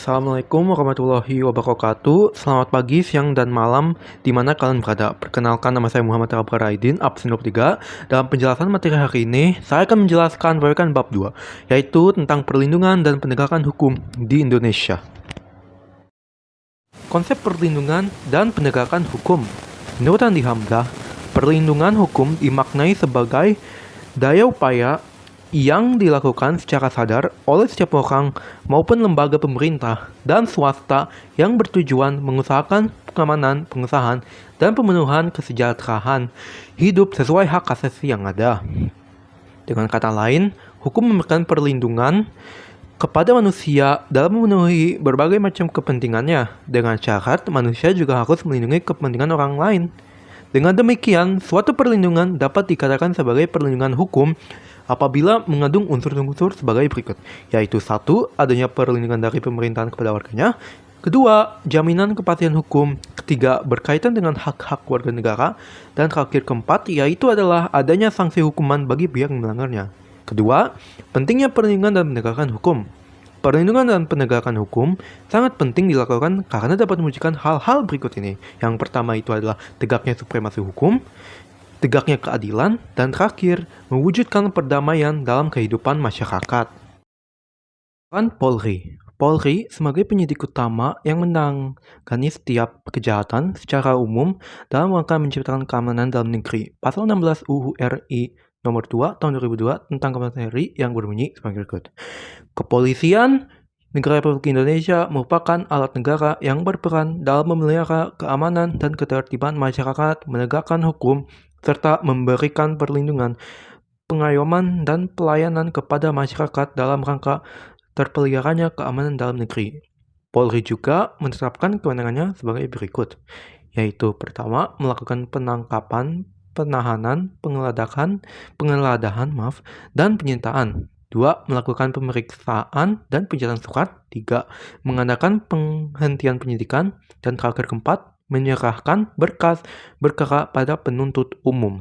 Assalamualaikum warahmatullahi wabarakatuh. Selamat pagi, siang, dan malam di mana kalian berada. Perkenalkan, nama saya Muhammad Rabbar Aidin, absen 23. Dalam penjelasan materi hari ini, saya akan menjelaskan berdasarkan bab 2, yaitu tentang perlindungan dan penegakan hukum di Indonesia. Konsep perlindungan dan penegakan hukum. Menurut Andi Hamzah, perlindungan hukum dimaknai sebagai daya upaya yang dilakukan secara sadar oleh setiap orang maupun lembaga pemerintah dan swasta yang bertujuan mengusahakan pengamanan, pengesahan, dan pemenuhan kesejahteraan hidup sesuai hak asasi yang ada. Dengan kata lain, hukum memberikan perlindungan kepada manusia dalam memenuhi berbagai macam kepentingannya, dengan syarat manusia juga harus melindungi kepentingan orang lain. Dengan demikian, suatu perlindungan dapat dikatakan sebagai perlindungan hukum apabila mengandung unsur-unsur sebagai berikut, yaitu 1. Adanya perlindungan dari pemerintahan kepada warganya. 2. Jaminan kepastian hukum. 3. Berkaitan dengan hak-hak warga negara. Dan terakhir keempat, yaitu adalah adanya sanksi hukuman bagi pihak yang melanggarnya. Kedua, pentingnya perlindungan dan penegakan hukum. Perlindungan dan penegakan hukum sangat penting dilakukan karena dapat mewujudkan hal-hal berikut ini. Yang pertama itu adalah tegaknya supremasi hukum, tegaknya keadilan, dan terakhir, mewujudkan perdamaian dalam kehidupan masyarakat. Peran Polri. Polri sebagai penyidik utama yang menangani setiap kejahatan secara umum dalam rangka menciptakan keamanan dalam negeri. Pasal 16 UU RI Nomor 2 Tahun 2002 tentang keamanan RI yang berbunyi sebagai berikut. Kepolisian Negara Republik Indonesia merupakan alat negara yang berperan dalam memelihara keamanan dan ketertiban masyarakat, menegakkan hukum, serta memberikan perlindungan, pengayoman, dan pelayanan kepada masyarakat dalam rangka terpeliharanya keamanan dalam negeri. Polri juga menetapkan kewenangannya sebagai berikut, yaitu pertama, melakukan penangkapan, penahanan, penggeledahan, dan penyitaan. 2. Melakukan pemeriksaan dan pencatatan surat. 3. Mengadakan penghentian penyidikan. Dan terakhir keempat, menyerahkan berkas perkara pada penuntut umum.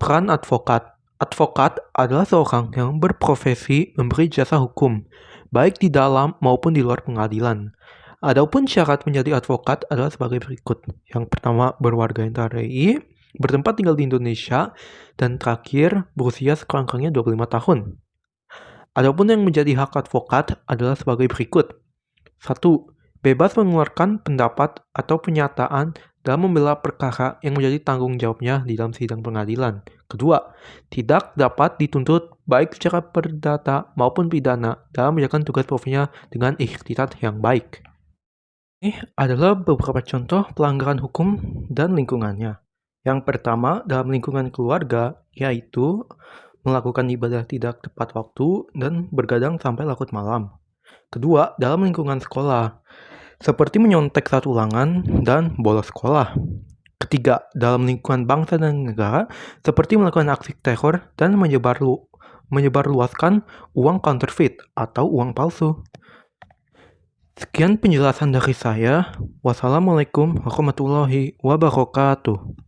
Peran advokat. Advokat adalah seorang yang berprofesi memberi jasa hukum, baik di dalam maupun di luar pengadilan. Adapun syarat menjadi advokat adalah sebagai berikut. Yang pertama, berwarga NKRI, bertempat tinggal di Indonesia, dan terakhir, berusia sekurang-kurangnya 25 tahun. Adapun yang menjadi hak advokat adalah sebagai berikut. 1. Bebas mengeluarkan pendapat atau pernyataan dalam membela perkara yang menjadi tanggung jawabnya di dalam sidang pengadilan. Kedua, tidak dapat dituntut baik secara perdata maupun pidana dalam menjalankan tugas profesinya dengan ikhtiar yang baik. Ini adalah beberapa contoh pelanggaran hukum dan lingkungannya. Yang pertama, dalam lingkungan keluarga, yaitu melakukan ibadah tidak tepat waktu dan bergadang sampai larut malam. Kedua, dalam lingkungan sekolah, seperti menyontek saat ulangan dan bolos sekolah. Ketiga, dalam lingkungan bangsa dan negara, seperti melakukan aksi teror dan menyebarluaskan uang counterfeit atau uang palsu. Sekian penjelasan dari saya. Wassalamualaikum warahmatullahi wabarakatuh.